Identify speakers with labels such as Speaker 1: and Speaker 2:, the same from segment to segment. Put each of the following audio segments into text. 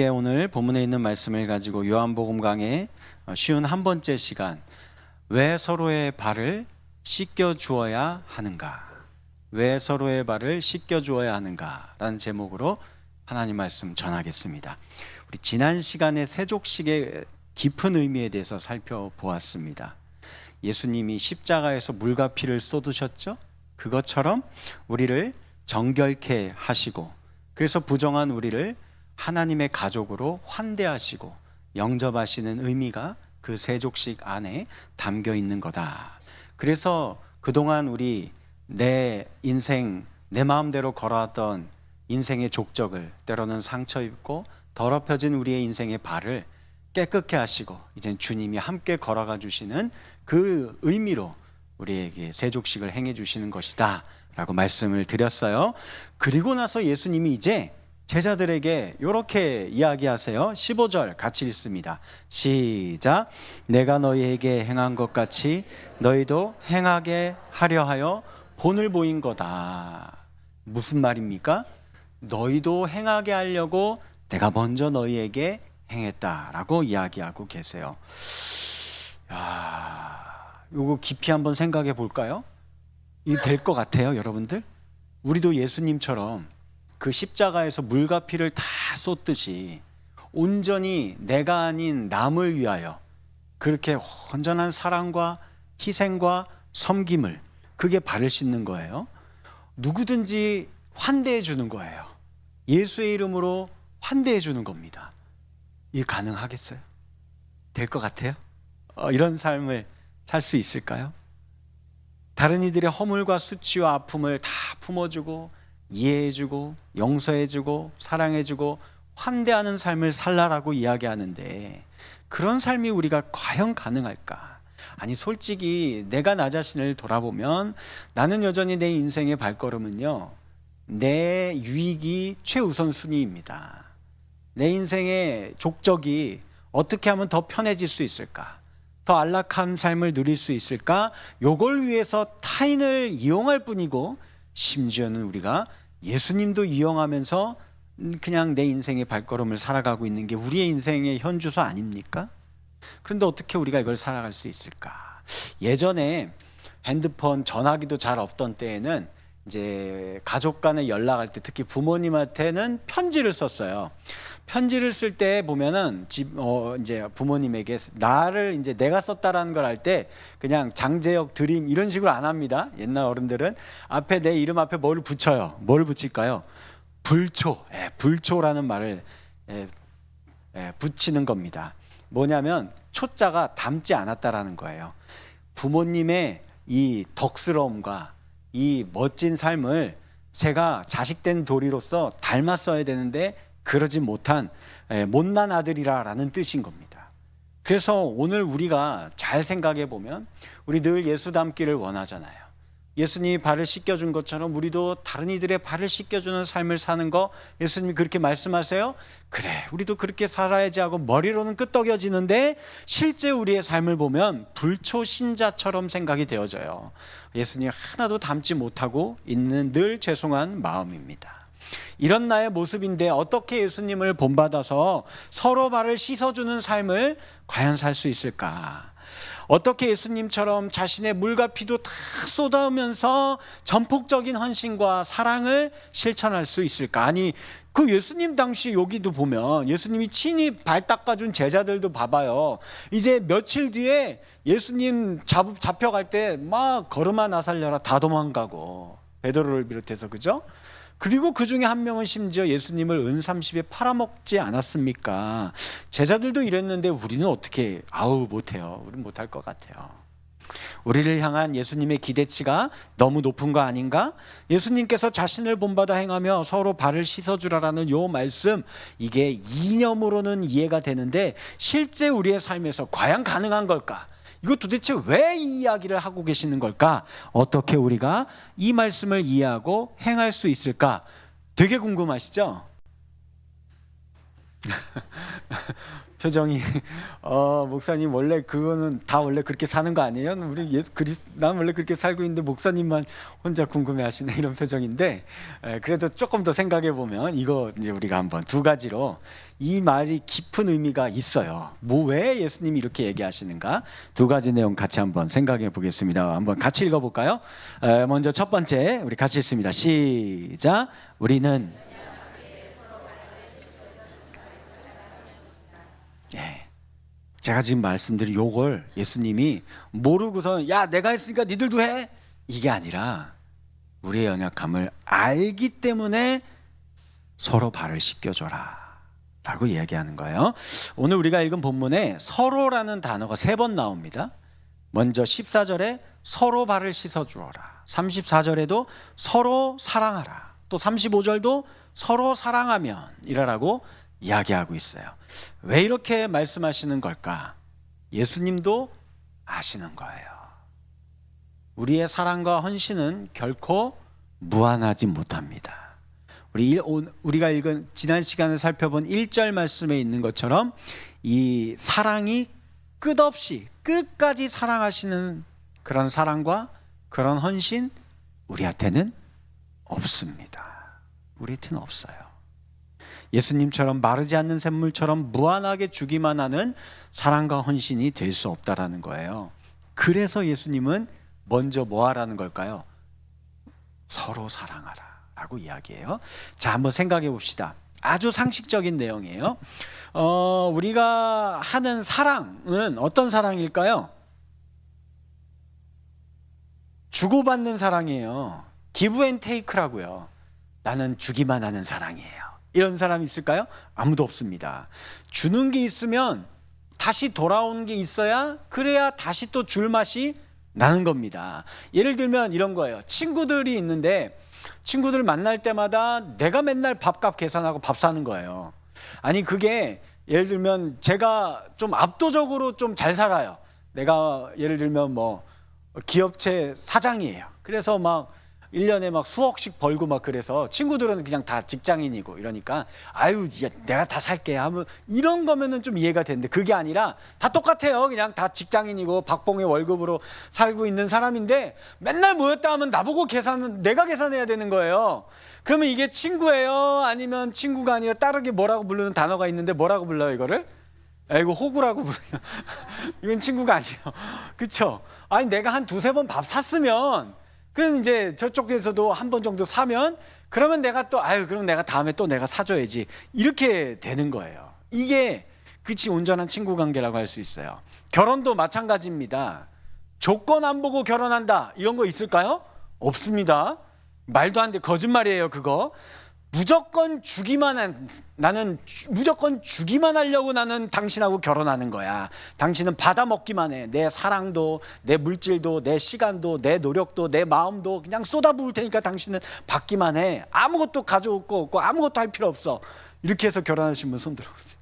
Speaker 1: 오늘 본문에 있는 말씀을 가지고 요한복음 강의 쉬운 한 번째 시간, 왜 서로의 발을 씻겨 주어야 하는가, 왜 서로의 발을 씻겨 주어야 하는가 라는 제목으로 하나님 말씀 전하겠습니다. 우리 지난 시간에 세족식의 깊은 의미에 대해서 살펴보았습니다. 예수님이 십자가에서 물과 피를 쏟으셨죠. 그것처럼 우리를 정결케 하시고, 그래서 부정한 우리를 하나님의 가족으로 환대하시고 영접하시는 의미가 그 세족식 안에 담겨 있는 거다. 그래서 그동안 우리 내 인생, 내 마음대로 걸어왔던 인생의 족적을, 때로는 상처 입고 더럽혀진 우리의 인생의 발을 깨끗게 하시고 이젠 주님이 함께 걸어가 주시는 그 의미로 우리에게 세족식을 행해 주시는 것이다 라고 말씀을 드렸어요. 그리고 나서 예수님이 이제 제자들에게 이렇게 이야기하세요. 15절 같이 읽습니다. 시작. 내가 너희에게 행한 것 같이 너희도 행하게 하려 하여 본을 보인 거다. 무슨 말입니까? 너희도 행하게 하려고 내가 먼저 너희에게 행했다라고 이야기하고 계세요. 이거 깊이 한번 생각해 볼까요? 이게 될 것 같아요, 여러분들? 우리도 예수님처럼 그 십자가에서 물과 피를 다 쏟듯이 온전히 내가 아닌 남을 위하여 그렇게 온전한 사랑과 희생과 섬김을, 그게 발을 씻는 거예요. 누구든지 환대해 주는 거예요. 예수의 이름으로 환대해 주는 겁니다. 이게 가능하겠어요? 될 것 같아요? 이런 삶을 살 수 있을까요? 다른 이들의 허물과 수치와 아픔을 다 품어주고 이해해주고 용서해주고 사랑해주고 환대하는 삶을 살라라고 이야기하는데, 그런 삶이 우리가 과연 가능할까? 아니, 솔직히 내가 나 자신을 돌아보면 나는 여전히 내 인생의 발걸음은요, 내 유익이 최우선순위입니다. 내 인생의 족적이 어떻게 하면 더 편해질 수 있을까? 더 안락한 삶을 누릴 수 있을까? 요걸 위해서 타인을 이용할 뿐이고, 심지어는 우리가 예수님도 이용하면서 그냥 내 인생의 발걸음을 살아가고 있는 게 우리의 인생의 현주소 아닙니까? 그런데 어떻게 우리가 이걸 살아갈 수 있을까? 예전에 핸드폰, 전화기도 잘 없던 때에는 이제 가족 간에 연락할 때 특히 부모님한테는 편지를 썼어요. 편지를 쓸 때 보면은 이제 부모님에게 나를 이제 내가 썼다라는 걸 알 때 그냥 장제역 드림 이런 식으로 안 합니다. 옛날 어른들은 앞에 내 이름 앞에 뭘 붙여요. 뭘 붙일까요? 불초. 불초라는 말을 붙이는 겁니다. 뭐냐면 초자가 닮지 않았다라는 거예요. 부모님의 이 덕스러움과 이 멋진 삶을 제가 자식된 도리로서 닮았어야 되는데 그러지 못한 못난 아들이라는 뜻인 겁니다. 그래서 오늘 우리가 잘 생각해 보면 우리 늘 예수 닮기를 원하잖아요. 예수님이 발을 씻겨준 것처럼 우리도 다른 이들의 발을 씻겨주는 삶을 사는 거 예수님이 그렇게 말씀하세요. 그래, 우리도 그렇게 살아야지 하고 머리로는 끄떡여지는데 실제 우리의 삶을 보면 불초신자처럼 생각이 되어져요. 예수님 하나도 닮지 못하고 있는 늘 죄송한 마음입니다. 이런 나의 모습인데 어떻게 예수님을 본받아서 서로 발을 씻어주는 삶을 과연 살 수 있을까? 어떻게 예수님처럼 자신의 물과 피도 다 쏟아오면서 전폭적인 헌신과 사랑을 실천할 수 있을까? 아니, 그 예수님 당시 여기도 보면 예수님이 친히 발 닦아준 제자들도 봐봐요. 이제 며칠 뒤에 예수님 잡혀갈 때 막 걸음아 나 살려라 다 도망가고, 베드로를 비롯해서, 그죠? 그리고 그 중에 한 명은 심지어 예수님을 은30에 팔아먹지 않았습니까? 제자들도 이랬는데 우리는 어떻게 못해요. 우리는 못할 것 같아요. 우리를 향한 예수님의 기대치가 너무 높은 거 아닌가? 예수님께서 자신을 본받아 행하며 서로 발을 씻어주라라는 요 말씀, 이게 이념으로는 이해가 되는데 실제 우리의 삶에서 과연 가능한 걸까? 이거 도대체 왜 이 이야기를 하고 계시는 걸까? 어떻게 우리가 이 말씀을 이해하고 행할 수 있을까? 되게 궁금하시죠? 표정이 목사님 원래 그거는 다 원래 그렇게 사는 거 아니에요? 난 원래 그렇게 살고 있는데 목사님만 혼자 궁금해하시네 이런 표정인데 그래도 조금 더 생각해 보면 이거 이제 우리가 한번 두 가지로 이 말이 깊은 의미가 있어요. 뭐 왜 예수님이 이렇게 얘기하시는가? 두 가지 내용 같이 한번 생각해 보겠습니다. 한번 같이 읽어볼까요? 먼저 첫 번째 우리 같이 읽습니다. 시작. 우리는 제가 지금 말씀드린 요걸 예수님이 모르고서 야 내가 했으니까 니들도 해 이게 아니라 우리의 연약함을 알기 때문에 서로 발을 씻겨줘라 라고 이야기하는 거예요. 오늘 우리가 읽은 본문에 서로라는 단어가 3번 나옵니다. 먼저 14절에 서로 발을 씻어주어라, 34절에도 서로 사랑하라, 또 35절도 서로 사랑하면 이라라고 이야기하고 있어요. 왜 이렇게 말씀하시는 걸까? 예수님도 아시는 거예요. 우리의 사랑과 헌신은 결코 무한하지 못합니다. 우리가 읽은 지난 시간에 살펴본 1절 말씀에 있는 것처럼 이 사랑이 끝없이 끝까지 사랑하시는 그런 사랑과 그런 헌신 우리한테는 없습니다. 우리한테는 없어요. 예수님처럼 마르지 않는 샘물처럼 무한하게 주기만 하는 사랑과 헌신이 될 수 없다라는 거예요. 그래서 예수님은 먼저 뭐 하라는 걸까요? 서로 사랑하라 라고 이야기해요. 자, 한번 생각해 봅시다. 아주 상식적인 내용이에요. 우리가 하는 사랑은 어떤 사랑일까요? 주고받는 사랑이에요. 기브 앤 테이크라고요. 나는 주기만 하는 사랑이에요. 이런 사람이 있을까요? 아무도 없습니다. 주는 게 있으면 다시 돌아오는 게 있어야 그래야 다시 또 줄 맛이 나는 겁니다. 예를 들면 이런 거예요. 친구들이 있는데 친구들 만날 때마다 내가 맨날 밥값 계산하고 밥 사는 거예요. 아니 그게 예를 들면 제가 좀 압도적으로 좀 잘 살아요. 내가 예를 들면 뭐 기업체 사장이에요. 그래서 막 1년에 막 수억씩 벌고 막 그래서 친구들은 그냥 다 직장인이고 이러니까 아유 내가 다 살게 하면 이런 거면은 좀 이해가 되는데 그게 아니라 다 똑같아요. 그냥 다 직장인이고 박봉의 월급으로 살고 있는 사람인데 맨날 모였다 하면 나보고 내가 계산해야 되는 거예요. 그러면 이게 친구예요? 아니면 친구가 아니라 다르게 뭐라고 부르는 단어가 있는데 뭐라고 불러요 이거를? 이거 호구라고 부르요. 이건 친구가 아니에요. 그렇죠? 아니 내가 한 2-3번 밥 샀으면 그럼 이제 저쪽에서도 한 번 정도 사면 그러면 내가 또 그럼 내가 다음에 또 내가 사줘야지 이렇게 되는 거예요. 이게 그치 온전한 친구 관계라고 할 수 있어요. 결혼도 마찬가지입니다. 조건 안 보고 결혼한다 이런 거 있을까요? 없습니다. 말도 안 돼. 거짓말이에요 그거. 무조건 무조건 주기만 하려고 나는 당신하고 결혼하는 거야. 당신은 받아먹기만 해. 내 사랑도 내 물질도 내 시간도 내 노력도 내 마음도 그냥 쏟아부을 테니까 당신은 받기만 해. 아무것도 가져올 거 없고 아무것도 할 필요 없어. 이렇게 해서 결혼하신 분 손 들어보세요.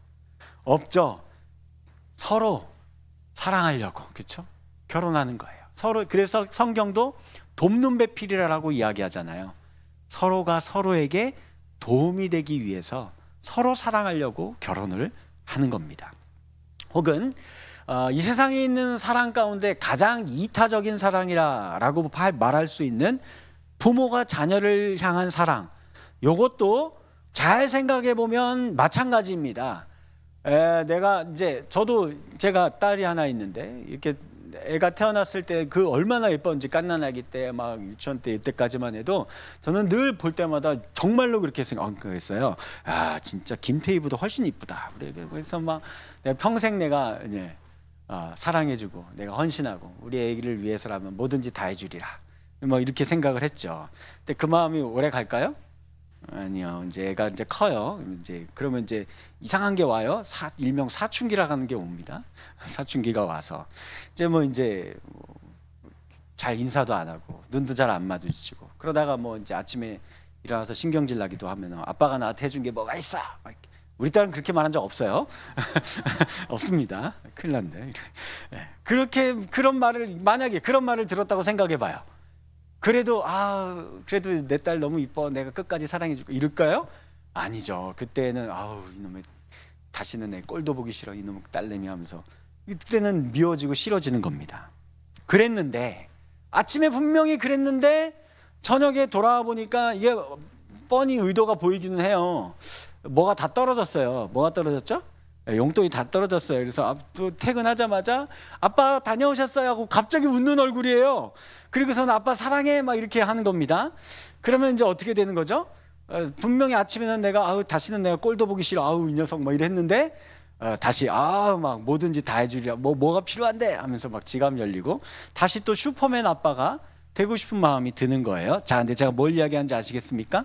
Speaker 1: 없죠. 서로 사랑하려고 그렇죠? 결혼하는 거예요. 서로. 그래서 성경도 돕는 배필이라고 이야기하잖아요. 서로가 서로에게 도움이 되기 위해서 서로 사랑하려고 결혼을 하는 겁니다. 혹은 이 세상에 있는 사랑 가운데 가장 이타적인 사랑이라고 말할 수 있는 부모가 자녀를 향한 사랑, 이것도 잘 생각해 보면 마찬가지입니다. 제가 딸이 하나 있는데 이렇게 애가 태어났을 때 그 얼마나 예뻤는지 갓난아기 때 막 유치원 때 이때까지만 해도 저는 늘 볼 때마다 정말로 그렇게 생각했어요. 진짜 김태희보다 훨씬 이쁘다. 그래서 막 내가 평생 내가 이제 사랑해주고 내가 헌신하고 우리 아기를 위해서라면 뭐든지 다 해주리라. 뭐 이렇게 생각을 했죠. 근데 그 마음이 오래 갈까요? 아니요. 이제 애가 이제 커요. 그러면 이제 이상한 게 와요. 일명 사춘기라고 하는 게 옵니다. 사춘기가 와서 이제 잘 인사도 안 하고 눈도 잘 안 마주치고 그러다가 이제 아침에 일어나서 신경질 나기도 하면 아빠가 나한테 해준 게 뭐가 있어? 우리 딸은 그렇게 말한 적 없어요. 없습니다. 큰일 났네. 만약에 그런 말을 들었다고 생각해봐요. 그래도 내 딸 너무 이뻐. 내가 끝까지 사랑해줄까? 이럴까요? 아니죠. 그때는 이놈의 다시는 내 꼴도 보기 싫어 이놈 딸내미 하면서 그때는 미워지고 싫어지는 겁니다. 그랬는데 아침에 분명히 그랬는데 저녁에 돌아와 보니까 이게 뻔히 의도가 보이기는 해요. 뭐가 다 떨어졌어요. 뭐가 떨어졌죠? 용돈이 다 떨어졌어요. 그래서 또 퇴근하자마자 아빠 다녀오셨어요 하고 갑자기 웃는 얼굴이에요. 그리고서는 아빠 사랑해 막 이렇게 하는 겁니다. 그러면 이제 어떻게 되는 거죠? 분명히 아침에는 내가 다시는 내가 꼴도 보기 싫어 이 녀석 뭐 이랬는데 다시 막 뭐든지 다 해주리라 뭐가 필요한데 하면서 막 지갑 열리고 다시 또 슈퍼맨 아빠가 되고 싶은 마음이 드는 거예요. 자, 근데 제가 뭘 이야기하는지 아시겠습니까?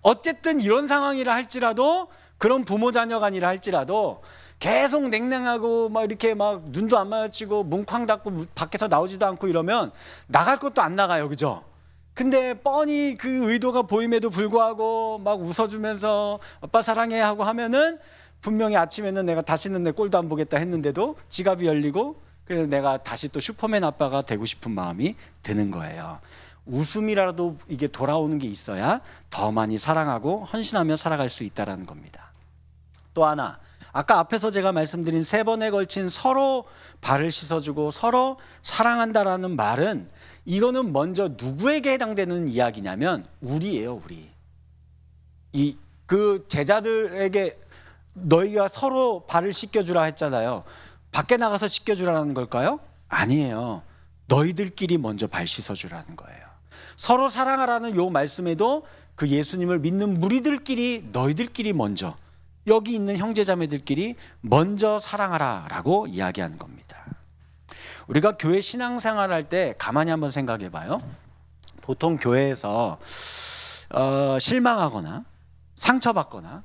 Speaker 1: 어쨌든 이런 상황이라 할지라도 그런 부모 자녀 간이라 할지라도 계속 냉랭하고 막 이렇게 막 눈도 안 마주치고 뭉쾅 닫고 밖에서 나오지도 않고 이러면 나갈 것도 안 나가요. 그죠? 근데 뻔히 그 의도가 보임에도 불구하고 막 웃어주면서 아빠 사랑해 하고 하면은 분명히 아침에는 내가 다시는 내 꼴도 안 보겠다 했는데도 지갑이 열리고 그래서 내가 다시 또 슈퍼맨 아빠가 되고 싶은 마음이 드는 거예요. 웃음이라도 이게 돌아오는 게 있어야 더 많이 사랑하고 헌신하며 살아갈 수 있다는 겁니다. 또 하나, 아까 앞에서 제가 말씀드린 3번에 걸친 서로 발을 씻어주고 서로 사랑한다라는 말은 이거는 먼저 누구에게 해당되는 이야기냐면 우리예요. 우리. 그 제자들에게 너희가 서로 발을 씻겨주라 했잖아요. 밖에 나가서 씻겨주라는 걸까요? 아니에요. 너희들끼리 먼저 발 씻어주라는 거예요. 서로 사랑하라는 요 말씀에도 그 예수님을 믿는 무리들끼리 너희들끼리 먼저 여기 있는 형제자매들끼리 먼저 사랑하라라고 이야기하는 겁니다. 우리가 교회 신앙생활 할 때 가만히 한번 생각해 봐요. 보통 교회에서 실망하거나 상처받거나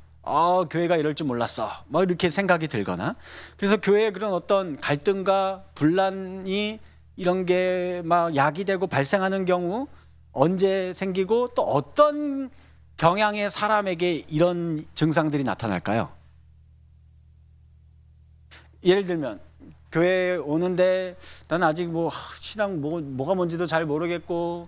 Speaker 1: 교회가 이럴 줄 몰랐어 뭐 이렇게 생각이 들거나 그래서 교회에 그런 어떤 갈등과 분란이 이런 게 막 야기되고 발생하는 경우 언제 생기고 또 어떤 경향의 사람에게 이런 증상들이 나타날까요? 예를 들면 교회에 오는데 난 아직 뭐 신앙 뭐가 뭔지도 잘 모르겠고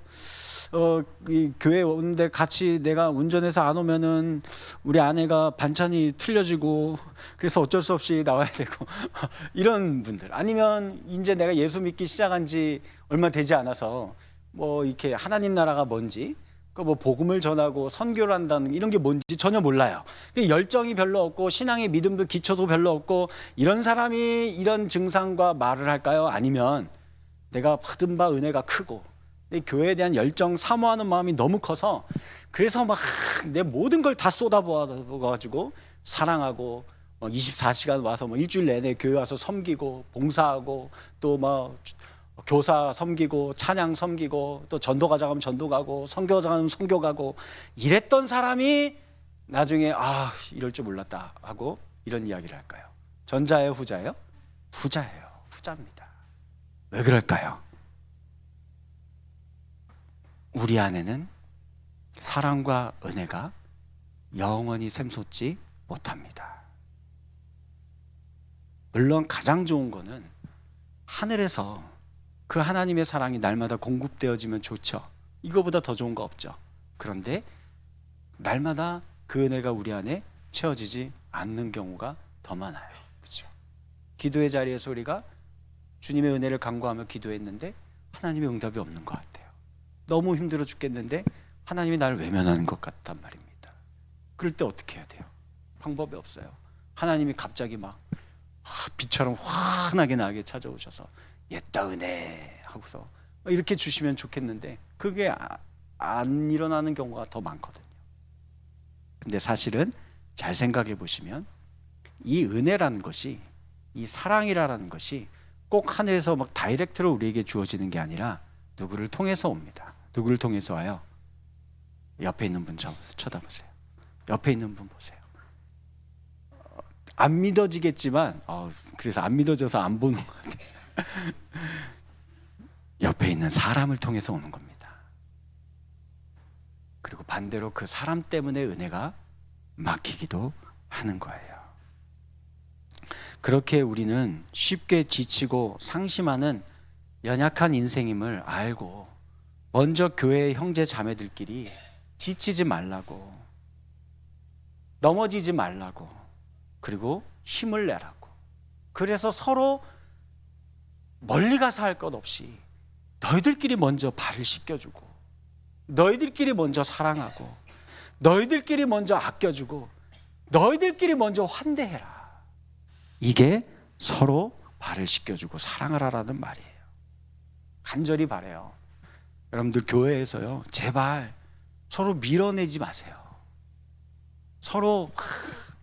Speaker 1: 이 교회 오는데 같이 내가 운전해서 안 오면은 우리 아내가 반찬이 틀려지고 그래서 어쩔 수 없이 나와야 되고 이런 분들 아니면 이제 내가 예수 믿기 시작한 지 얼마 되지 않아서 뭐 이렇게 하나님 나라가 뭔지 뭐 복음을 전하고 선교를 한다는 이런 게 뭔지 전혀 몰라요. 열정이 별로 없고 신앙의 믿음도 기초도 별로 없고 이런 사람이 이런 증상과 말을 할까요? 아니면 내가 받은 바 은혜가 크고 내 교회에 대한 열정 사모하는 마음이 너무 커서 그래서 막 내 모든 걸 다 쏟아부어가지고 사랑하고 24시간 와서 뭐 일주일 내내 교회 와서 섬기고 봉사하고 또 뭐 교사 섬기고 찬양 섬기고 또 전도 가자 하면 전도 가고 선교 가자 하면 선교 가고 이랬던 사람이 나중에 이럴 줄 몰랐다 하고 이런 이야기를 할까요? 전자예요, 후자예요? 후자예요. 후자입니다. 왜 그럴까요? 우리 안에는 사랑과 은혜가 영원히 샘솟지 못합니다. 물론 가장 좋은 거는 하늘에서 그 하나님의 사랑이 날마다 공급되어지면 좋죠. 이거보다 더 좋은 거 없죠. 그런데 날마다 그 은혜가 우리 안에 채워지지 않는 경우가 더 많아요. 그렇죠? 기도의 자리에서 우리가 주님의 은혜를 간구하며 기도했는데 하나님의 응답이 없는 것 같아요. 너무 힘들어 죽겠는데 하나님이 나를 외면하는 것 같단 말입니다. 그럴 때 어떻게 해야 돼요? 방법이 없어요. 하나님이 갑자기 막 빛처럼 환하게 나게 찾아오셔서 옛다 은혜 하고서 이렇게 주시면 좋겠는데 그게 안 일어나는 경우가 더 많거든요. 근데 사실은 잘 생각해 보시면 이 은혜라는 것이 이 사랑이라는 것이 꼭 하늘에서 막 다이렉트로 우리에게 주어지는 게 아니라 누구를 통해서 옵니다. 누구를 통해서 와요? 옆에 있는 분 쳐다보세요. 옆에 있는 분 보세요. 안 믿어지겠지만 그래서 안 믿어져서 안 보는 것 같아요. 옆에 있는 사람을 통해서 오는 겁니다. 그리고 반대로 그 사람 때문에 은혜가 막히기도 하는 거예요. 그렇게 우리는 쉽게 지치고 상심하는 연약한 인생임을 알고 먼저 교회의 형제 자매들끼리 지치지 말라고 넘어지지 말라고 그리고 힘을 내라고. 그래서 서로 멀리 가서 할 것 없이 너희들끼리 먼저 발을 씻겨주고, 너희들끼리 먼저 사랑하고, 너희들끼리 먼저 아껴주고, 너희들끼리 먼저 환대해라. 이게 서로 발을 씻겨주고 사랑하라라는 말이에요. 간절히 바라요. 여러분들 교회에서요, 제발 서로 밀어내지 마세요. 서로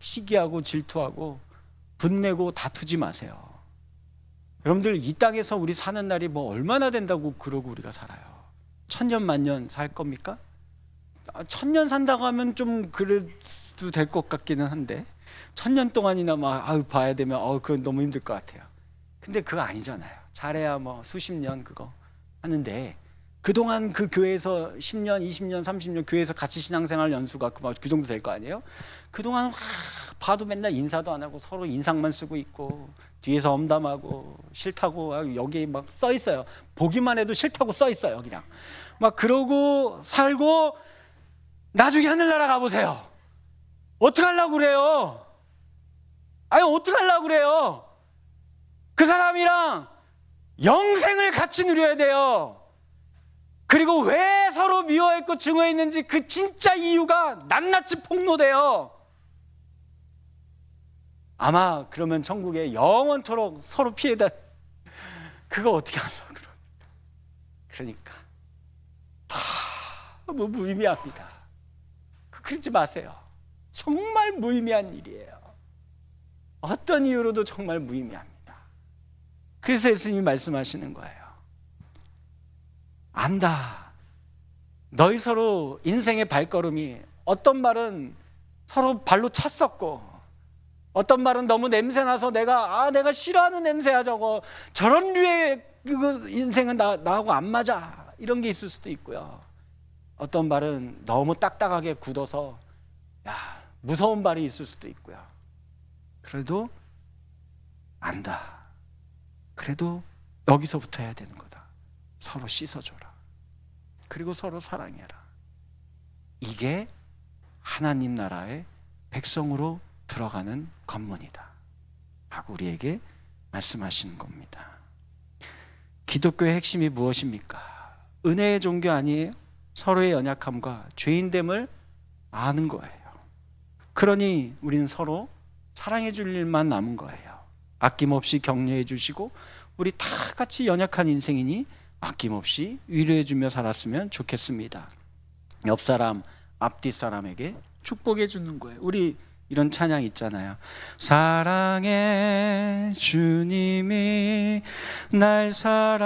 Speaker 1: 시기하고 질투하고 분내고 다투지 마세요. 여러분들 이 땅에서 우리 사는 날이 뭐 얼마나 된다고 그러고 우리가 살아요? 천년 만년 살 겁니까? 천년 산다고 하면 좀 그래도 될 것 같기는 한데, 천년 동안이나 막 봐야 되면 그건 너무 힘들 것 같아요. 근데 그거 아니잖아요. 잘해야 뭐 수십 년 그거 하는데, 그동안 그 교회에서 10년, 20년, 30년 교회에서 같이 신앙생활 연수가 그 정도 될 거 아니에요? 그동안 봐도 맨날 인사도 안 하고 서로 인상만 쓰고 있고, 뒤에서 엄담하고 싫다고 여기 막 써 있어요. 보기만 해도 싫다고 써 있어요. 그냥 막 그러고 살고, 나중에 하늘나라 가보세요. 어떡하려고 그래요? 어떡하려고 그래요? 그 사람이랑 영생을 같이 누려야 돼요. 그리고 왜 서로 미워했고 증오했는지 그 진짜 이유가 낱낱이 폭로돼요. 아마 그러면 천국에 영원토록 서로 피해다. 그거 어떻게 하려고 그럽니까? 그러니까 너무 무의미합니다. 그러지 마세요. 정말 무의미한 일이에요. 어떤 이유로도 정말 무의미합니다. 그래서 예수님이 말씀하시는 거예요. 안다. 너희 서로 인생의 발걸음이, 어떤 말은 서로 발로 찼었고, 어떤 말은 너무 냄새나서 내가 싫어하는 냄새야 저런 류의 인생은 나하고 안 맞아, 이런 게 있을 수도 있고요. 어떤 말은 너무 딱딱하게 굳어서 무서운 말이 있을 수도 있고요. 그래도 안다. 그래도 여기서부터 해야 되는 거다. 서로 씻어줘라. 그리고 서로 사랑해라. 이게 하나님 나라의 백성으로 들어가는 관문이다 라고 우리에게 말씀하시는 겁니다. 기독교의 핵심이 무엇입니까? 은혜의 종교 아니에요? 서로의 연약함과 죄인됨을 아는 거예요. 그러니 우리는 서로 사랑해 줄 일만 남은 거예요. 아낌없이 격려해 주시고, 우리 다 같이 연약한 인생이니 아낌없이 위로해 주며 살았으면 좋겠습니다. 옆 사람, 앞뒤 사람에게 축복해 주는 거예요. 우리 이런 찬양 있잖아요. 사랑해 주님이 날 사랑하듯이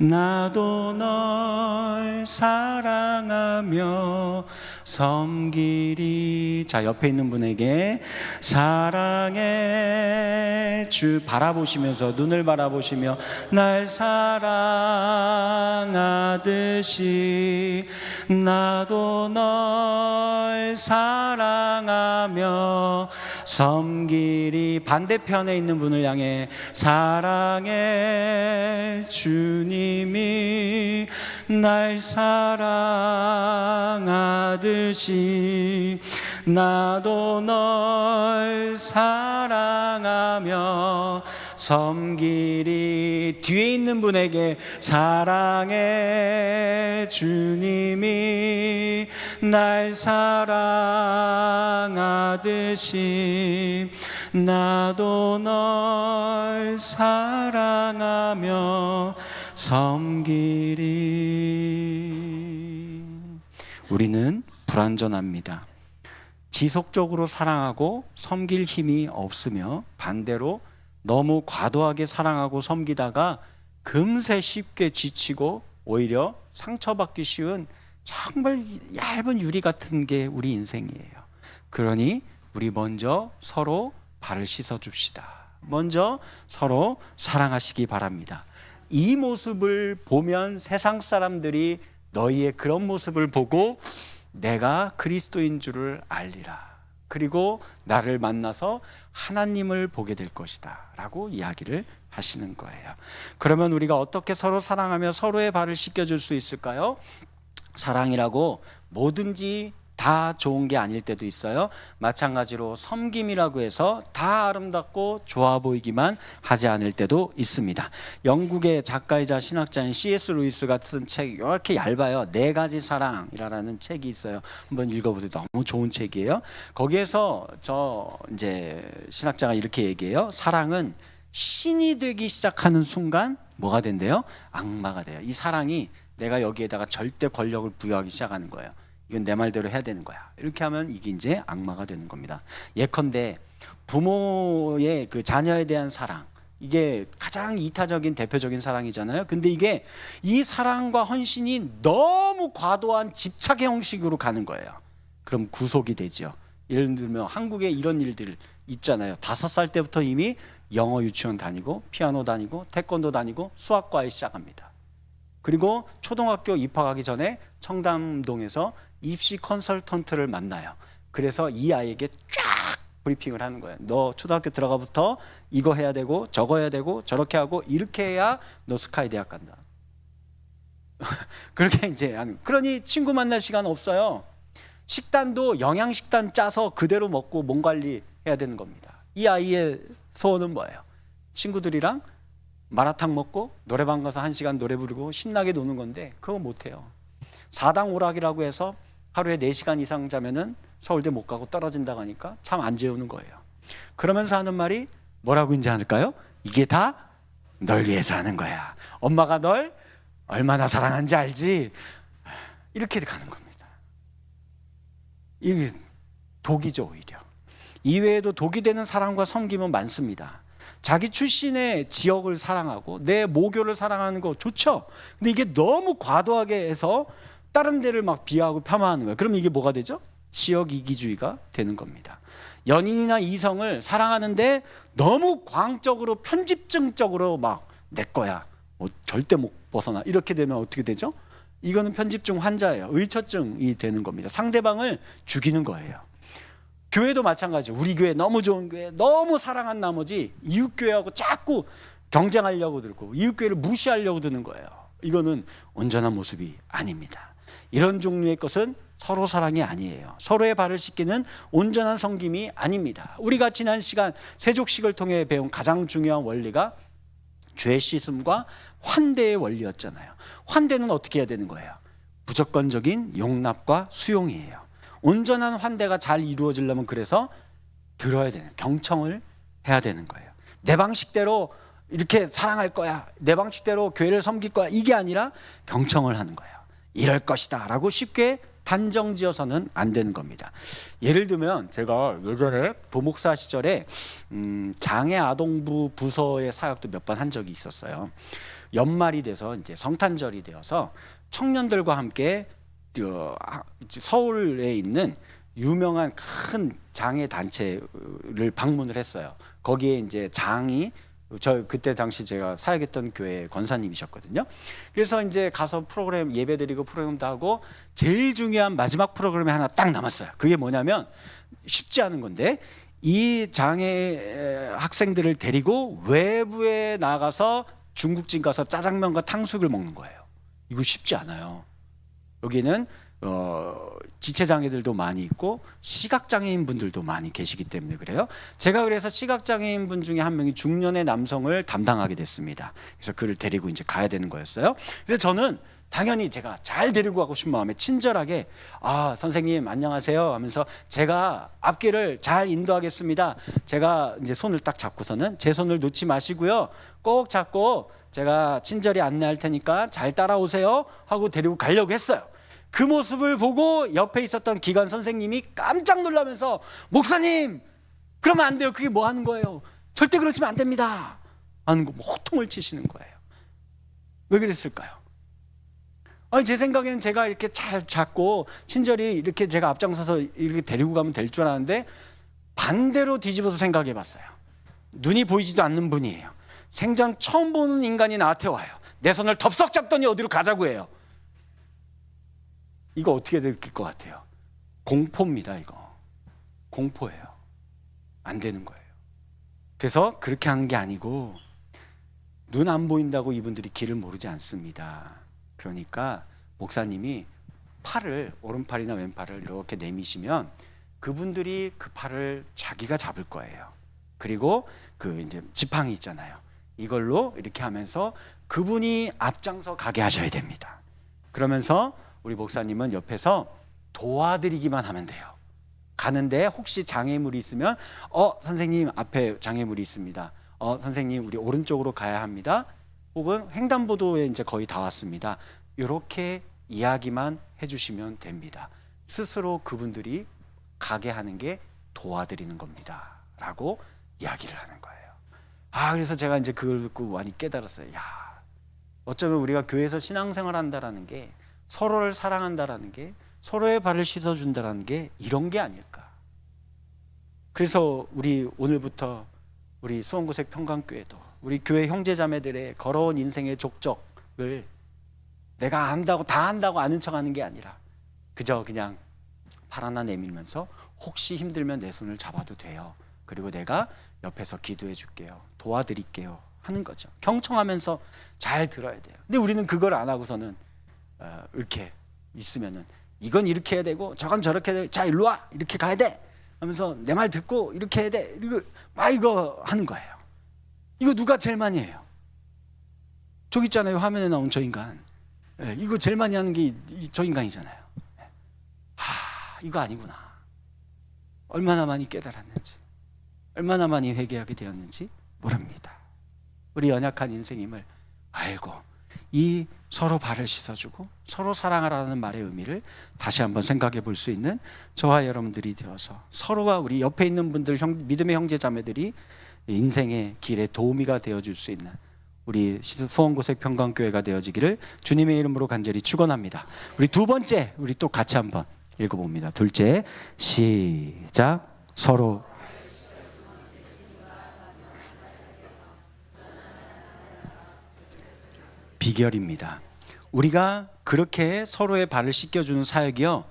Speaker 1: 나도 널 사랑하며 섬기리. 자, 옆에 있는 분에게 사랑해 주 바라보시면서, 눈을 바라보시며 날 사랑하듯이 나도 널 사랑하며 섬기리. 반대편에 있는 분을 향해 사랑해 주님이 날 사랑하듯이 나도 널 사랑하며 섬기리. 뒤에 있는 분에게 사랑해 주님이 날 사랑하듯이 나도 널 사랑하며 섬기리. 우리는 불완전합니다. 지속적으로 사랑하고 섬길 힘이 없으며, 반대로 너무 과도하게 사랑하고 섬기다가 금세 쉽게 지치고 오히려 상처받기 쉬운 정말 얇은 유리 같은 게 우리 인생이에요. 그러니 우리 먼저 서로 발을 씻어줍시다. 먼저 서로 사랑하시기 바랍니다. 이 모습을 보면 세상 사람들이 너희의 그런 모습을 보고 내가 그리스도인 줄을 알리라. 그리고 나를 만나서 하나님을 보게 될 것이다 라고 이야기를 하시는 거예요. 그러면 우리가 어떻게 서로 사랑하며 서로의 발을 씻겨줄 수 있을까요? 사랑이라고 뭐든지 다 좋은 게 아닐 때도 있어요. 마찬가지로 섬김이라고 해서 다 아름답고 좋아 보이기만 하지 않을 때도 있습니다. 영국의 작가이자 신학자인 C.S. 루이스 같은 책 이렇게 얇아요. 네 가지 사랑이라는 책이 있어요. 한번 읽어보세요. 너무 좋은 책이에요. 거기에서 이제 신학자가 이렇게 얘기해요. 사랑은 신이 되기 시작하는 순간 뭐가 된대요? 악마가 돼요. 이 사랑이 내가 여기에다가 절대 권력을 부여하기 시작하는 거예요. 이건 내 말대로 해야 되는 거야. 이렇게 하면 이게 이제 악마가 되는 겁니다. 예컨대 부모의 그 자녀에 대한 사랑, 이게 가장 이타적인 대표적인 사랑이잖아요. 근데 이게 이 사랑과 헌신이 너무 과도한 집착의 형식으로 가는 거예요. 그럼 구속이 되죠. 예를 들면 한국에 이런 일들 있잖아요. 5살 때부터 이미 영어 유치원 다니고 피아노 다니고 태권도 다니고 수학과에 시작합니다. 그리고 초등학교 입학하기 전에 청담동에서 입시 컨설턴트를 만나요. 그래서 이 아이에게 쫙 브리핑을 하는 거예요. 너 초등학교 들어가부터 이거 해야 되고 저거 해야 되고 저렇게 하고 이렇게 해야 너 스카이 대학 간다. 그렇게 이제 하는. 그러니 친구 만날 시간 없어요. 식단도 영양식단 짜서 그대로 먹고 몸 관리해야 되는 겁니다. 이 아이의 소원은 뭐예요? 친구들이랑 마라탕 먹고 노래방 가서 1시간 노래 부르고 신나게 노는 건데 그거 못해요. 4당 오락이라고 해서 하루에 4시간 이상 자면은 서울대 못 가고 떨어진다고 하니까 참 안 재우는 거예요. 그러면서 하는 말이 뭐라고 인지 않을까요? 이게 다 널 위해서 하는 거야. 엄마가 널 얼마나 사랑하는지 알지? 이렇게 가는 겁니다. 이게 독이죠, 오히려. 이외에도 독이 되는 사랑과 섬김은 많습니다. 자기 출신의 지역을 사랑하고 내 모교를 사랑하는 거 좋죠. 근데 이게 너무 과도하게 해서 다른 데를 막 비하하고 폄하하는 거예요. 그럼 이게 뭐가 되죠? 지역 이기주의가 되는 겁니다. 연인이나 이성을 사랑하는데 너무 광적으로 편집증적으로 막 내 거야, 절대 못 벗어나, 이렇게 되면 어떻게 되죠? 이거는 편집증 환자예요. 의처증이 되는 겁니다. 상대방을 죽이는 거예요. 교회도 마찬가지. 우리 교회 너무 좋은 교회, 너무 사랑한 나머지 이웃 교회하고 자꾸 경쟁하려고 들고 이웃 교회를 무시하려고 드는 거예요. 이거는 온전한 모습이 아닙니다. 이런 종류의 것은 서로 사랑이 아니에요. 서로의 발을 씻기는 온전한 섬김이 아닙니다. 우리가 지난 시간 세족식을 통해 배운 가장 중요한 원리가 죄 씻음과 환대의 원리였잖아요. 환대는 어떻게 해야 되는 거예요? 무조건적인 용납과 수용이에요. 온전한 환대가 잘 이루어지려면 그래서 들어야 되는, 경청을 해야 되는 거예요. 내 방식대로 이렇게 사랑할 거야, 내 방식대로 교회를 섬길 거야, 이게 아니라 경청을 하는 거예요. 이럴 것이다 라고 쉽게 단정 지어서는 안 되는 겁니다. 예를 들면 제가 예전에 도목사 시절에 장애 아동부 부서의 사역도 몇 번 한 적이 있었어요. 연말이 돼서 이제 성탄절이 되어서 청년들과 함께 서울에 있는 유명한 큰 장애 단체를 방문을 했어요. 거기에 이제 장이 그때 당시 제가 사역했던 교회 권사님이셨거든요. 그래서 이제 가서 프로그램 예배드리고 프로그램도 하고 제일 중요한 마지막 프로그램이 하나 딱 남았어요. 그게 뭐냐면 쉽지 않은 건데 이 장애 학생들을 데리고 외부에 나가서 중국집 가서 짜장면과 탕수육을 먹는 거예요. 이거 쉽지 않아요. 여기는 지체장애들도 많이 있고 시각장애인 분들도 많이 계시기 때문에 그래요. 제가 그래서 시각장애인 분 중에 한 명이 중년의 남성을 담당하게 됐습니다. 그래서 그를 데리고 이제 가야 되는 거였어요. 그래서 저는 당연히 제가 잘 데리고 가고 싶은 마음에 친절하게 선생님 안녕하세요 하면서 제가 앞길을 잘 인도하겠습니다. 제가 이제 손을 딱 잡고서는 제 손을 놓지 마시고요, 꼭 잡고 제가 친절히 안내할 테니까 잘 따라오세요 하고 데리고 가려고 했어요. 그 모습을 보고 옆에 있었던 기관 선생님이 깜짝 놀라면서 목사님 그러면 안 돼요, 그게 뭐 하는 거예요, 절대 그러시면 안 됩니다 하는 거, 호통을 치시는 거예요. 왜 그랬을까요? 제 생각에는 제가 이렇게 잘 잡고 친절히 이렇게 제가 앞장서서 이렇게 데리고 가면 될 줄 알았는데 반대로 뒤집어서 생각해 봤어요. 눈이 보이지도 않는 분이에요. 생전 처음 보는 인간이 나한테 와요. 내 손을 덥석 잡더니 어디로 가자고 해요. 이거 어떻게 될 것 같아요? 공포입니다. 이거 공포예요. 안 되는 거예요. 그래서 그렇게 하는 게 아니고 눈 안 보인다고 이분들이 길을 모르지 않습니다. 그러니까 목사님이 팔을, 오른팔이나 왼팔을 이렇게 내미시면 그분들이 그 팔을 자기가 잡을 거예요. 그리고 그 이제 지팡이 있잖아요. 이걸로 이렇게 하면서 그분이 앞장서 가게 하셔야 됩니다. 그러면서 우리 목사님은 옆에서 도와드리기만 하면 돼요. 가는데 혹시 장애물이 있으면 선생님 앞에 장애물이 있습니다. 선생님 우리 오른쪽으로 가야 합니다. 혹은 횡단보도에 이제 거의 다 왔습니다. 이렇게 이야기만 해주시면 됩니다. 스스로 그분들이 가게 하는 게 도와드리는 겁니다 라고 이야기를 하는 거예요. 그래서 제가 이제 그걸 듣고 많이 깨달았어요. 어쩌면 우리가 교회에서 신앙생활 한다라는 게, 서로를 사랑한다라는 게, 서로의 발을 씻어준다라는 게 이런 게 아닐까. 그래서 우리 오늘부터 우리 수원구색 평강교회도 우리 교회 형제자매들의 걸어온 인생의 족적을 내가 안다고, 다 안다고 아는 척하는 게 아니라 그저 그냥 팔 하나 내밀면서 혹시 힘들면 내 손을 잡아도 돼요. 그리고 내가 옆에서 기도해 줄게요. 도와드릴게요. 하는 거죠. 경청하면서 잘 들어야 돼요. 근데 우리는 그걸 안 하고서는 이렇게 있으면은 이건 이렇게 해야 되고 저건 저렇게 해야 돼. 자, 일로 와. 이렇게 가야 돼. 하면서 내 말 듣고 이렇게 해야 돼. 이거 하는 거예요. 이거 누가 제일 많이 해요? 저기 있잖아요. 화면에 나온 저 인간. 이거 제일 많이 하는 게 저 인간이잖아요. 이거 아니구나. 얼마나 많이 깨달았는지, 얼마나 많이 회개하게 되었는지 모릅니다. 우리 연약한 인생임을 알고 이 서로 발을 씻어주고 서로 사랑하라는 말의 의미를 다시 한번 생각해 볼 수 있는 저와 여러분들이 되어서 서로가 우리 옆에 있는 분들, 믿음의 형제 자매들이 인생의 길에 도우미가 되어줄 수 있는 우리 수원구색 평강교회가 되어지기를 주님의 이름으로 간절히 축원합니다. 우리 두 번째, 우리 또 같이 한번 읽어봅니다. 둘째, 시작. 서로 비결입니다. 우리가 그렇게 서로의 발을 씻겨주는 사역이요,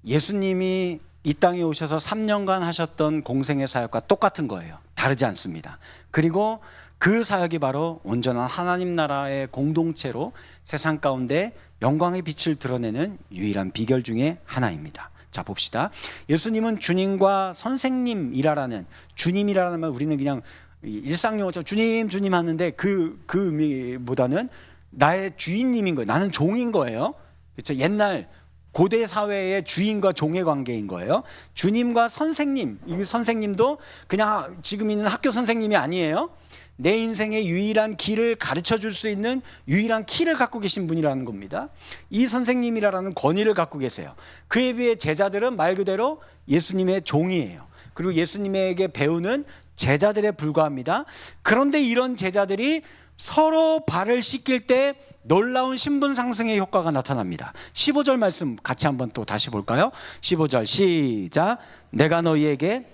Speaker 1: 예수님이 이 땅에 오셔서 3년간 하셨던 공생의 사역과 똑같은 거예요. 다르지 않습니다. 그리고 그 사역이 바로 온전한 하나님 나라의 공동체로 세상 가운데 영광의 빛을 드러내는 유일한 비결 중에 하나입니다. 자, 봅시다. 예수님은 주님과 선생님이라는, 주님이라는 말 우리는 그냥 일상용어처럼 주님 하는데 그 의미보다는 나의 주인님인 거예요. 나는 종인 거예요. 그렇죠? 옛날 고대 사회의 주인과 종의 관계인 거예요. 주님과 선생님, 이 선생님도 그냥 지금 있는 학교 선생님이 아니에요. 내 인생의 유일한 길을 가르쳐 줄 수 있는 유일한 키를 갖고 계신 분이라는 겁니다. 이 선생님이라는 권위를 갖고 계세요. 그에 비해 제자들은 말 그대로 예수님의 종이에요. 그리고 예수님에게 배우는 제자들에 불과합니다. 그런데 이런 제자들이 서로 발을 씻길 때 놀라운 신분 상승의 효과가 나타납니다. 15절 말씀 같이 한번 또 다시 볼까요? 15절 시작. 내가 너희에게,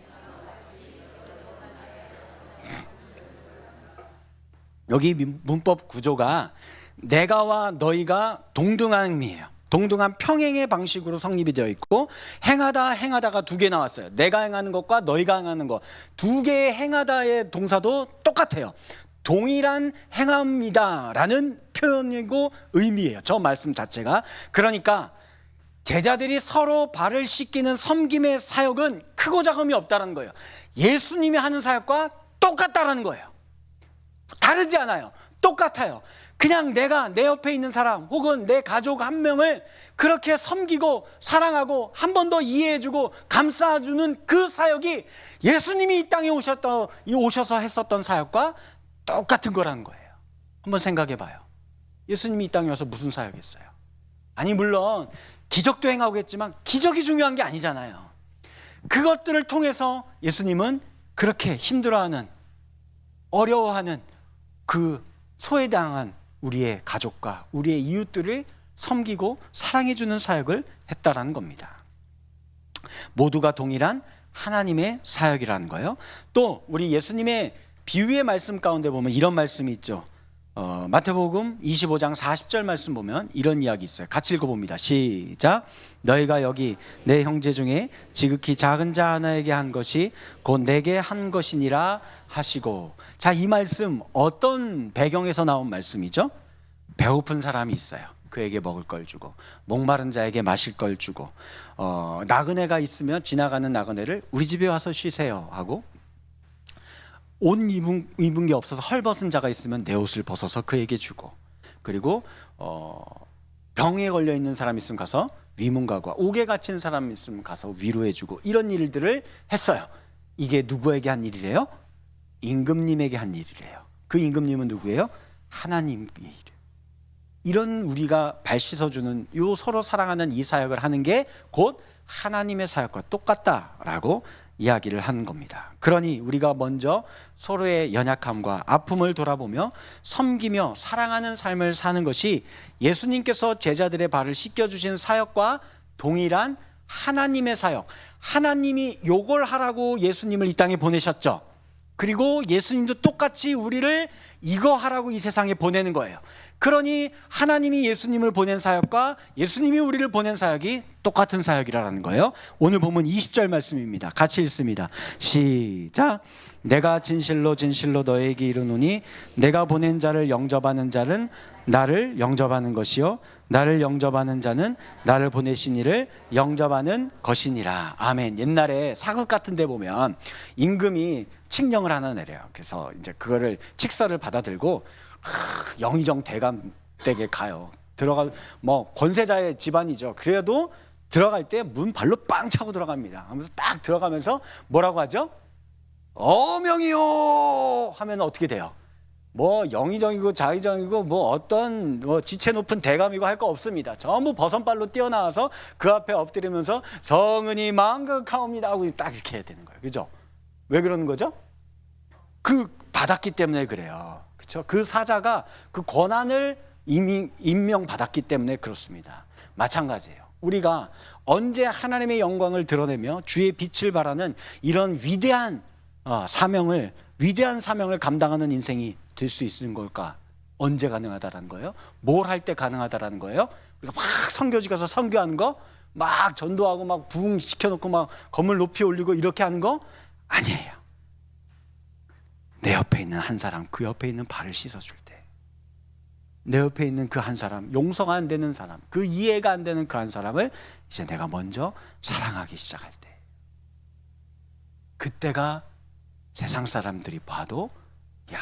Speaker 1: 여기 문법 구조가 내가와 너희가 동등함이에요. 동등한 평행의 방식으로 성립이 되어 있고, 행하다가 두 개 나왔어요. 내가 행하는 것과 너희가 행하는 것, 두 개의 행하다의 동사도 똑같아요. 동일한 행함이다라는 표현이고 의미예요. 저 말씀 자체가. 그러니까 제자들이 서로 발을 씻기는 섬김의 사역은 크고 작음이 없다는 거예요. 예수님이 하는 사역과 똑같다라는 거예요. 다르지 않아요. 똑같아요. 그냥 내가 내 옆에 있는 사람 혹은 내 가족 한 명을 그렇게 섬기고 사랑하고 한 번 더 이해해주고 감싸주는 그 사역이 예수님이 이 땅에 오셔서 했었던 사역과 똑같은 거라는 거예요. 한번 생각해 봐요. 예수님이 이 땅에 와서 무슨 사역했어요? 아니, 물론 기적도 행하겠지만 기적이 중요한 게 아니잖아요. 그것들을 통해서 예수님은 그렇게 힘들어하는, 어려워하는 그 소외당한 우리의 가족과 우리의 이웃들을 섬기고 사랑해주는 사역을 했다라는 겁니다. 모두가 동일한 하나님의 사역이라는 거예요. 또 우리 예수님의 비유의 말씀 가운데 보면 이런 말씀이 있죠. 마태복음 25장 40절 말씀 보면 이런 이야기 있어요. 같이 읽어봅니다. 시작. 너희가 여기 내 형제 중에 지극히 작은 자 하나에게 한 것이 곧 내게 한 것이니라 하시고. 자, 이 말씀 어떤 배경에서 나온 말씀이죠? 배고픈 사람이 있어요. 그에게 먹을 걸 주고 목마른 자에게 마실 걸 주고 나그네가 있으면 지나가는 나그네를 우리 집에 와서 쉬세요 하고 옷 입은 게 없어서 헐벗은 자가 있으면 내 옷을 벗어서 그에게 주고 그리고 병에 걸려 있는 사람이 있으면 가서 위문가과 옥에 갇힌 사람이 있으면 가서 위로해주고 이런 일들을 했어요. 이게 누구에게 한 일이래요? 임금님에게 한 일이래요. 그 임금님은 누구예요? 하나님의 일. 이런 우리가 발 씻어주는 요 서로 사랑하는 이 사역을 하는 게 곧 하나님의 사역과 똑같다라고 이야기를 하는 겁니다. 그러니 우리가 먼저 서로의 연약함과 아픔을 돌아보며 섬기며 사랑하는 삶을 사는 것이 예수님께서 제자들의 발을 씻겨주신 사역과 동일한 하나님의 사역. 하나님이 요걸 하라고 예수님을 이 땅에 보내셨죠. 그리고 예수님도 똑같이 우리를 이거 하라고 이 세상에 보내는 거예요. 그러니 하나님이 예수님을 보낸 사역과 예수님이 우리를 보낸 사역이 똑같은 사역이라는 거예요. 오늘 보면 20절 말씀입니다. 같이 읽습니다. 시작. 내가 진실로 진실로 너에게 이르노니 내가 보낸 자를 영접하는 자는 나를 영접하는 것이요 나를 영접하는 자는 나를 보내신 이를 영접하는 것이니라. 아멘. 옛날에 사극 같은 데 보면 임금이 칙령을 하나 내려요. 그래서 이제 그거를 칙서를 받아들고 영의정 대감 댁에 가요. 들어가 뭐 권세자의 집안이죠. 그래도 들어갈 때 문 발로 빵 차고 들어갑니다. 하면서 딱 들어가면서 뭐라고 하죠? 어명이요 하면 어떻게 돼요? 뭐 영의정이고 자의정이고 뭐 어떤 뭐 지체 높은 대감이고 할 거 없습니다. 전부 버선발로 뛰어나와서 그 앞에 엎드리면서 성은이 망극하옵니다 하고 딱 이렇게 해야 되는 거예요. 그죠? 왜 그러는 거죠? 그 받았기 때문에 그래요. 그렇죠? 그 사자가 그 권한을 임명받았기 때문에 그렇습니다. 마찬가지예요. 우리가 언제 하나님의 영광을 드러내며 주의 빛을 발하는 이런 위대한 사명을 감당하는 인생이 될 수 있는 걸까? 언제 가능하다라는 거예요? 뭘 할 때 가능하다라는 거예요? 우리가 막 선교지 가서 선교하는 거, 막 전도하고 막 부흥 시켜놓고 막 건물 높이 올리고 이렇게 하는 거 아니에요. 내 옆에 있는 한 사람, 그 옆에 있는 발을 씻어줄 때, 내 옆에 있는 그 한 사람, 용서가 안 되는 사람, 그 이해가 안 되는 그 한 사람을 이제 내가 먼저 사랑하기 시작할 때, 그때가 세상 사람들이 봐도 야,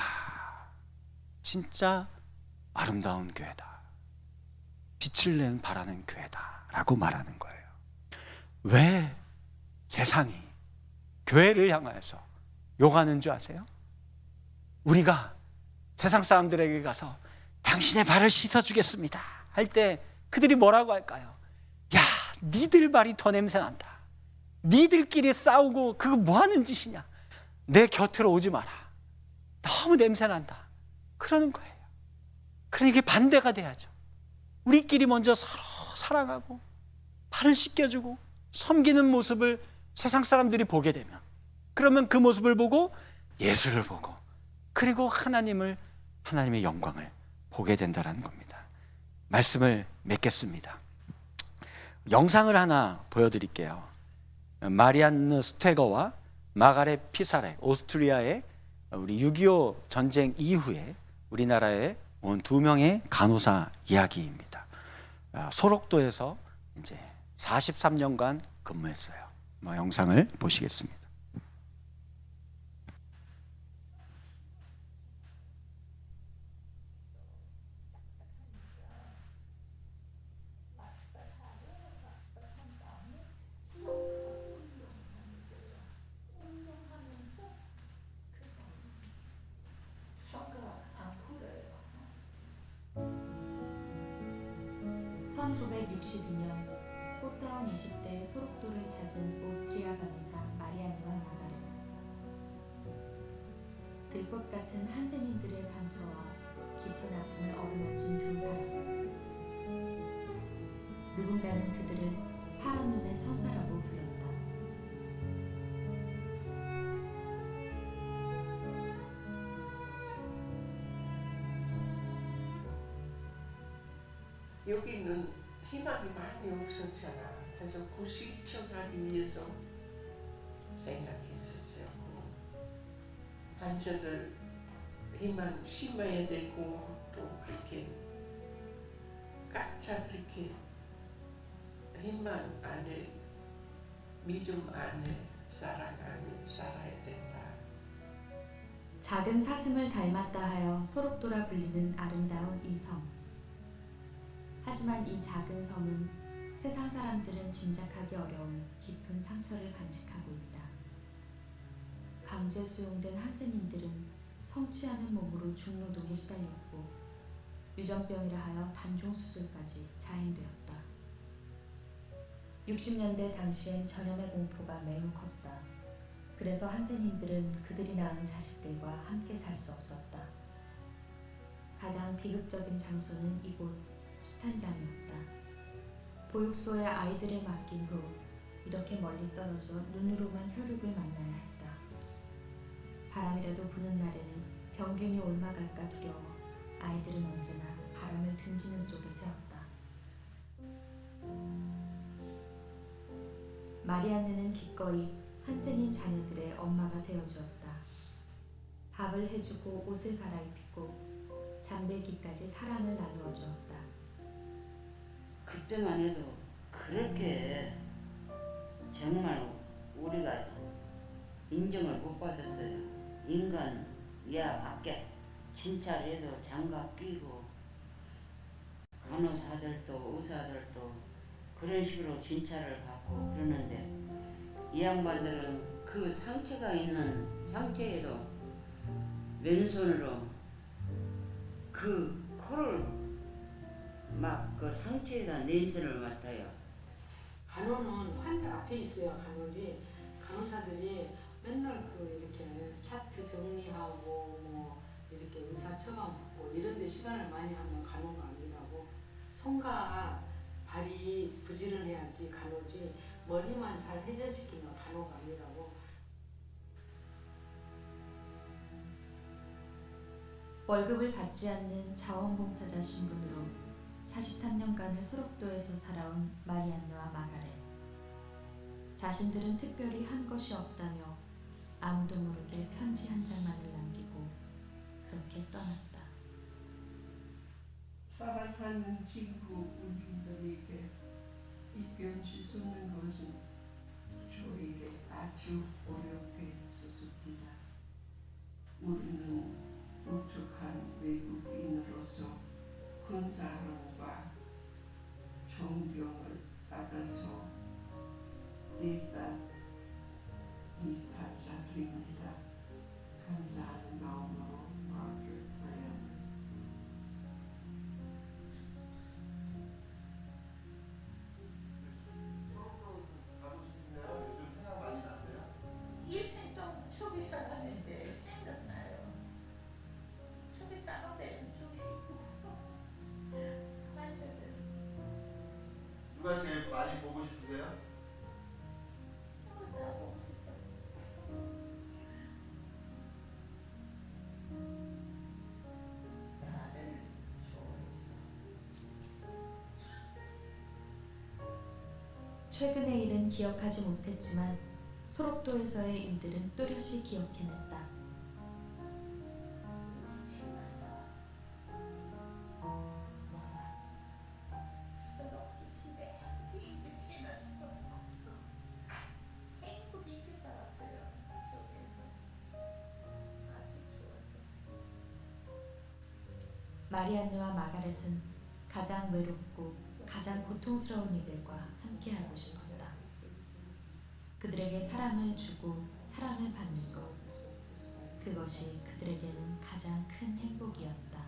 Speaker 1: 진짜 아름다운 교회다, 빛을 낸 바라는 교회다 라고 말하는 거예요. 왜 세상이 교회를 향하여서 욕하는 줄 아세요? 우리가 세상 사람들에게 가서 당신의 발을 씻어주겠습니다 할 때 그들이 뭐라고 할까요? 야, 니들 발이 더 냄새난다, 니들끼리 싸우고 그거 뭐하는 짓이냐, 내 곁으로 오지 마라, 너무 냄새난다, 그러는 거예요. 그러니까 이게 반대가 돼야죠. 우리끼리 먼저 서로 사랑하고 발을 씻겨주고 섬기는 모습을 세상 사람들이 보게 되면, 그러면 그 모습을 보고 예수를 보고 그리고 하나님의 영광을 보게 된다는 겁니다. 말씀을 맺겠습니다. 영상을 하나 보여드릴게요. 마리안느 스테거와 마가렛 피사렉, 오스트리아의 우리 6.25 전쟁 이후에 우리나라에 온 두 명의 간호사 이야기입니다. 소록도에서 이제 43년간 근무했어요. 영상을 보시겠습니다.
Speaker 2: 꽃다운 20대 소록도를 찾은 오스트리아 간호사 마리안과 마가렛. 들꽃 같은 한센인들의 상처와 깊은 아픔을 어루만진 두 사람. 누군가는 그들을 파란 눈의 천사라고 불렀다.
Speaker 3: 여기는 희망이 많이 없었잖아. 그래서 구실천하기 위해서 생각했었어요. 환자들, 1만 10만이 되고 또 그렇게. 까차 그렇게 힘만 안에 믿음 안에 살아야 된다.
Speaker 2: 작은 사슴을 닮았다 하여 소록도라 불리는 아름다운 이 섬. 하지만 이 작은 섬은 세상 사람들은 짐작하기 어려운 깊은 상처를 간직하고 있다. 강제 수용된 한센인들은 성취하는 몸으로 중노동에 시달렸고 유전병이라 하여 단종 수술까지 자행되었다. 60년대 당시엔 전염의 공포가 매우 컸다. 그래서 한센인들은 그들이 낳은 자식들과 함께 살 수 없었다. 가장 비극적인 장소는 이곳 수탄장이었다. 보육소에 아이들을 맡긴 후 이렇게 멀리 떨어져 눈으로만 혈육을 만나야 했다. 바람이라도 부는 날에는 병균이 옮아갈까 두려워 아이들은 언제나 바람을 등지는 쪽에 세웠다. 마리안느는 기꺼이 한센인 자녀들의 엄마가 되어주었다. 밥을 해주고 옷을 갈아입히고 잠들기까지 사랑을 나누어 주었다.
Speaker 4: 그때만 해도 그렇게 정말 우리가 인정을 못 받았어요. 인간 야 밖에 진찰해도 장갑 끼고 간호사들도 의사들도 그런 식으로 진찰을 받고 그러는데 이 양반들은 그 상처가 있는 상처에도 왼손으로 그 코를 막 그 상처에다 냄새를 맡아요.
Speaker 5: 간호는 환자 앞에 있어야 간호지. 간호사들이 맨날 그 이렇게 차트 정리하고 뭐 이렇게 의사 처방 받고 이런 데 시간을 많이 하면 간호가 아니라고. 손과 발이 부지런해야지 간호지, 머리만 잘 회전시키면 간호가 아니라고.
Speaker 2: 월급을 받지 않는 자원봉사자 신분으로 43년간을 소록도에서 살아온 마리안느와 마가렛. 자신들은 특별히 한 것이 없다며 아무도 모르게 편지 한 장만을 남기고 그렇게 떠났다.
Speaker 3: 사랑하는 친구 우리들에게 이 편지 쓰는 것은 저에게 아주 어렵게 있었습니다. 우리는 부족한 외국인으로서 큰 사랑과 존경을 받아서 대단히 감사드립니다. 감사하는 마음으로 마음을 다합니다.
Speaker 6: 일생 동안 초기 살았는데 생각나요. 초기 살았는데 초기 완전히
Speaker 7: 누가 제일 많이 보고 싶으세요?
Speaker 6: 다 보고 싶어. 다들 좋아했어.
Speaker 2: 최근의 일은 기억하지 못했지만 소록도에서의 일들은 또렷이 기억해냈다.
Speaker 6: 지났어. 서럽기 시대 이제 지났어. 행복히 있게 살았어요. 속에서 아주 좋았어.
Speaker 2: 마리안느와 마가렛은 가장 외롭고 가장 고통스러운 이들과 함께하고 싶었다. 그들에게 사랑을 주고 사랑을 받는 것, 그것이 그들에게는 가장 큰 행복이었다.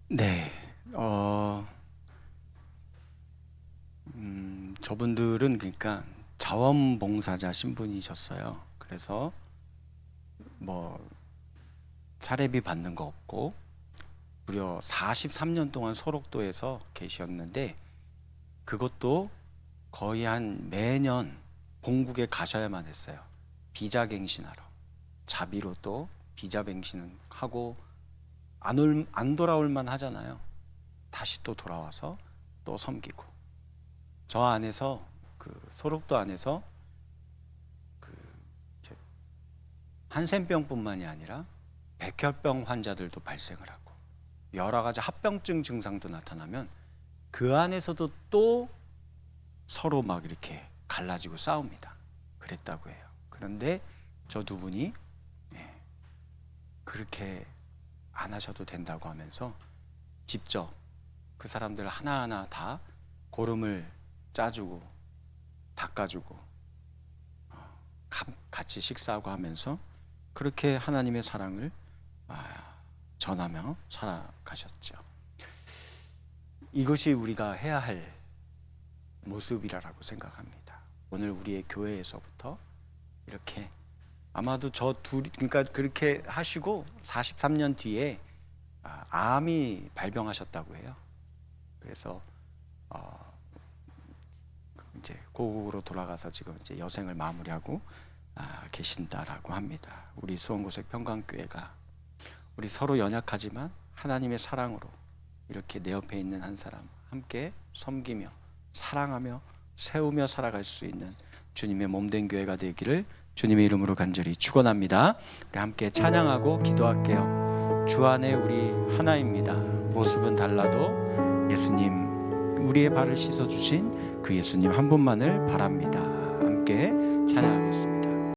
Speaker 1: 네, 저분들은 그러니까 자원봉사자 신분이셨어요. 그래서 뭐 사례비 받는 거 없고 무려 43년 동안 소록도에서 계셨는데 그것도 거의 한 매년 본국에 가셔야만 했어요. 비자갱신하러. 자비로 또 비자갱신은 하고 안 돌아올 만 하잖아요. 다시 또 돌아와서 또 섬기고. 저 안에서 그 소록도 안에서 그 이제 한센병뿐만이 아니라 백혈병 환자들도 발생을 하고 여러 가지 합병증 증상도 나타나면 그 안에서도 또 서로 막 이렇게 갈라지고 싸웁니다. 그랬다고 해요. 그런데 저 두 분이 그렇게 안 하셔도 된다고 하면서 직접 그 사람들 하나하나 다 고름을 짜주고 닦아주고 같이 식사하고 하면서 그렇게 하나님의 사랑을 전하며 살아가셨죠. 이것이 우리가 해야 할 모습이라고 생각합니다. 오늘 우리의 교회에서부터 이렇게 아마도 저 둘이 그러니까 그렇게 하시고 43년 뒤에 암이 발병하셨다고 해요. 그래서 이제 고국으로 돌아가서 지금 이제 여생을 마무리하고 계신다라고 합니다. 우리 수원고색 평강교회가 우리 서로 연약하지만 하나님의 사랑으로 이렇게 내 옆에 있는 한 사람 함께 섬기며 사랑하며 세우며 살아갈 수 있는 주님의 몸된 교회가 되기를 주님의 이름으로 간절히 축원합니다. 우리 함께 찬양하고 기도할게요. 주 안에 우리 하나입니다. 모습은 달라도 예수님 우리의 발을 씻어주신 그 예수님 한 분만을 바랍니다. 함께 찬양하겠습니다.